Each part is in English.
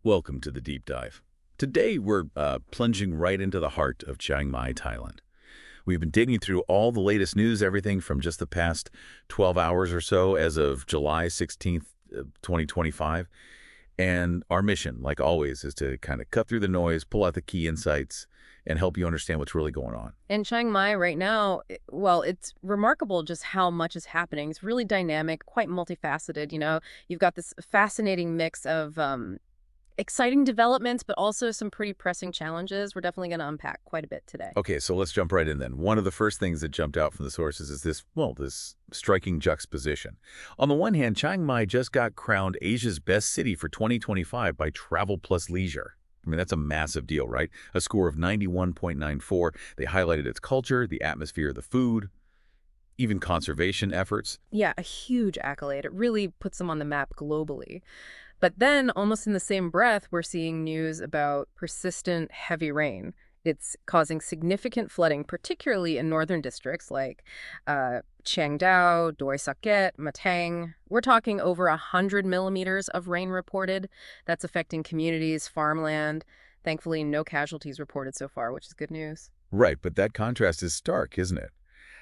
Welcome to the deep dive. Today, we're plunging right into the heart of Chiang Mai, Thailand. We've been digging through all the latest news, everything from just the past 12 hours or so as of July 16th, 2025. And our mission, like always, is to kind of cut through the noise, pull out the key insights, and help you understand what's really going on. In Chiang Mai right now, well, it's remarkable just how much is happening. It's really dynamic, quite multifaceted. You've got this fascinating mix of exciting developments, but also some pretty pressing challenges. We're definitely going to unpack quite a bit today. Okay, so let's jump right in then. One of the first things that jumped out from the sources is this striking juxtaposition. On the one hand, Chiang Mai just got crowned Asia's best city for 2025 by Travel Plus Leisure. I mean, that's a massive deal, right? A score of 91.94. They highlighted its culture, the atmosphere, the food, even conservation efforts. Yeah, a huge accolade. It really puts them on the map globally. But then, almost in the same breath, we're seeing news about persistent heavy rain. It's causing significant flooding, particularly in northern districts like Chiang Doi, Saket, Matang. We're talking over 100 millimeters of rain reported. That's affecting communities, farmland. Thankfully, no casualties reported so far, which is good news. Right, but that contrast is stark, isn't it?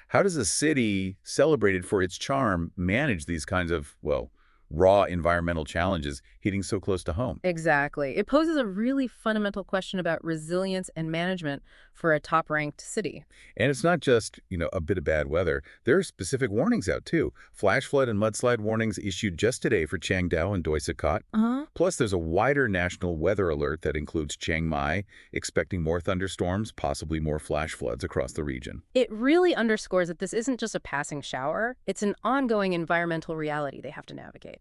How does a city celebrated for its charm manage these kinds of, well, raw environmental challenges hitting so close to home? Exactly. It poses a really fundamental question about resilience and management for a top-ranked city. And it's not just, a bit of bad weather. There are specific warnings out, too. Flash flood and mudslide warnings issued just today for Chiangdao and Doi Saket. Uh-huh. Plus, there's a wider national weather alert that includes Chiang Mai, expecting more thunderstorms, possibly more flash floods across the region. It really underscores that this isn't just a passing shower. It's an ongoing environmental reality they have to navigate.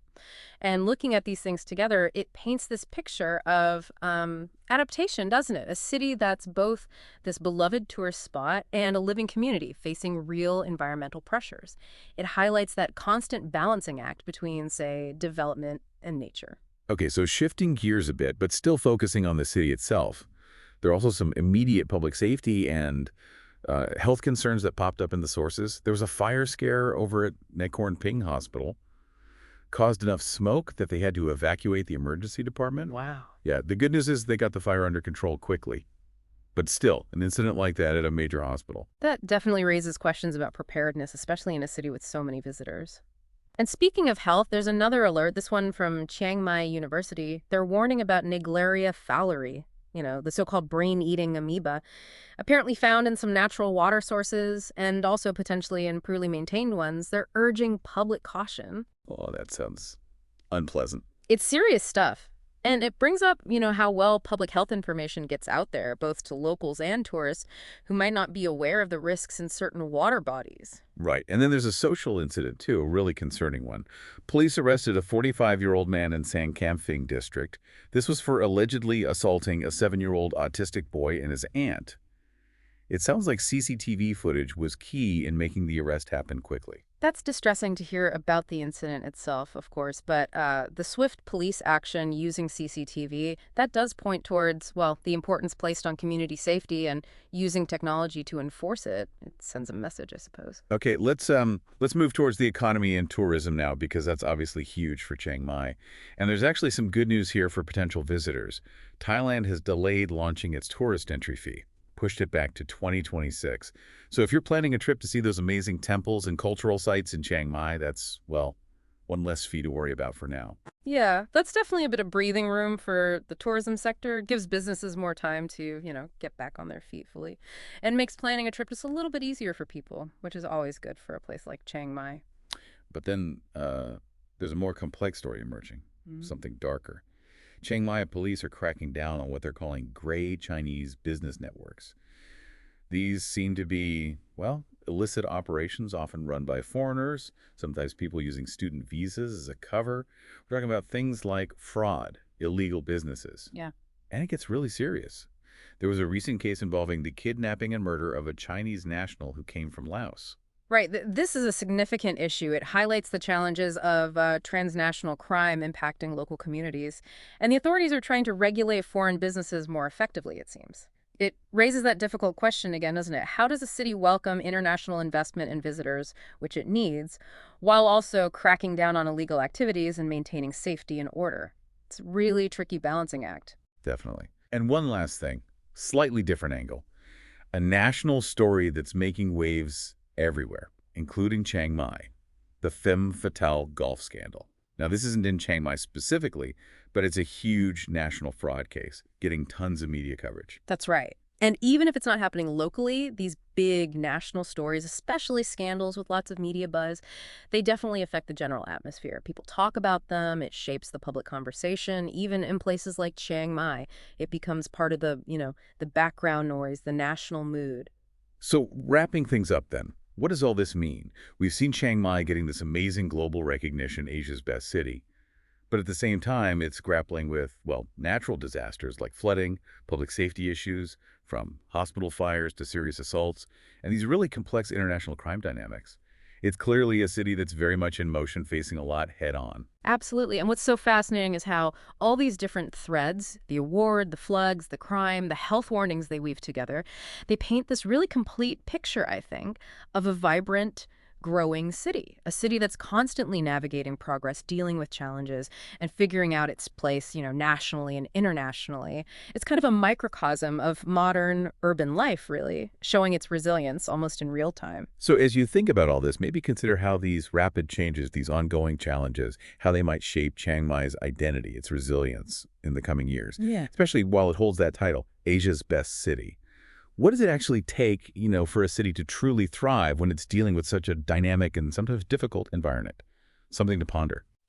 And looking at these things together, it paints this picture of adaptation, doesn't it? A city that's both this beloved tourist spot and a living community facing real environmental pressures. It highlights that constant balancing act between, say, development and nature. Okay, so shifting gears a bit, but still focusing on the city itself. There are also some immediate public safety and health concerns that popped up in the sources. There was a fire scare over at Nakornping Hospital, caused enough smoke that they had to evacuate the emergency department. Wow. Yeah, the good news is they got the fire under control quickly. But still, an incident like that at a major hospital. That definitely raises questions about preparedness, especially in a city with so many visitors. And speaking of health, there's another alert, this one from Chiang Mai University. They're warning about Naegleria fowleri, the so-called brain-eating amoeba, apparently found in some natural water sources and also potentially in poorly maintained ones. They're urging public caution. Oh, that sounds unpleasant. It's serious stuff. And it brings up, how well public health information gets out there, both to locals and tourists who might not be aware of the risks in certain water bodies. Right. And then there's a social incident, too, a really concerning one. Police arrested a 45-year-old man in Nakornping district. This was for allegedly assaulting a 7-year-old autistic boy and his aunt. It sounds like CCTV footage was key in making the arrest happen quickly. That's distressing to hear about the incident itself, of course, but the swift police action using CCTV, that does point towards, well, the importance placed on community safety and using technology to enforce it. It sends a message, I suppose. Okay, let's move towards the economy and tourism now, because that's obviously huge for Chiang Mai. And there's actually some good news here for potential visitors. Thailand has delayed launching its tourist entry fee, pushed it back to 2026. So if you're planning a trip to see those amazing temples and cultural sites in Chiang Mai, that's, well, one less fee to worry about for now. Yeah, that's definitely a bit of breathing room for the tourism sector. It gives businesses more time to, get back on their feet fully. And makes planning a trip just a little bit easier for people, which is always good for a place like Chiang Mai. But then there's a more complex story emerging, something darker. Chiang Mai police are cracking down on what they're calling gray Chinese business networks. These seem to be, well, illicit operations often run by foreigners, sometimes people using student visas as a cover. We're talking about things like fraud, illegal businesses. Yeah. And it gets really serious. There was a recent case involving the kidnapping and murder of a Chinese national who came from Laos. Right. This is a significant issue. It highlights the challenges of transnational crime impacting local communities. And the authorities are trying to regulate foreign businesses more effectively, it seems. It raises that difficult question again, doesn't it? How does a city welcome international investment and visitors, which it needs, while also cracking down on illegal activities and maintaining safety and order? It's a really tricky balancing act. Definitely. And one last thing, slightly different angle. A national story that's making waves everywhere, including Chiang Mai, the femme fatale golf scandal. Now, this isn't in Chiang Mai specifically, but it's a huge national fraud case, getting tons of media coverage. That's right. And even if it's not happening locally, these big national stories, especially scandals with lots of media buzz, they definitely affect the general atmosphere. People talk about them, it shapes the public conversation. Even in places like Chiang Mai, it becomes part of the background noise, the national mood. So wrapping things up then, what does all this mean? We've seen Chiang Mai getting this amazing global recognition, Asia's best city. But at the same time, it's grappling with, well, natural disasters like flooding, public safety issues, from hospital fires to serious assaults, and these really complex international crime dynamics. It's clearly a city that's very much in motion, facing a lot head-on. Absolutely. And what's so fascinating is how all these different threads, the award, the floods, the crime, the health warnings they weave together, they paint this really complete picture, I think, of a vibrant, growing city, a city that's constantly navigating progress, dealing with challenges, and figuring out its place, nationally and internationally. It's kind of a microcosm of modern urban life, really, showing its resilience almost in real time. So as you think about all this, maybe consider how these rapid changes, these ongoing challenges, how they might shape Chiang Mai's identity, its resilience in the coming years. Yeah. Especially while it holds that title, Asia's best city. What does it actually take, for a city to truly thrive when it's dealing with such a dynamic and sometimes difficult environment? Something to ponder.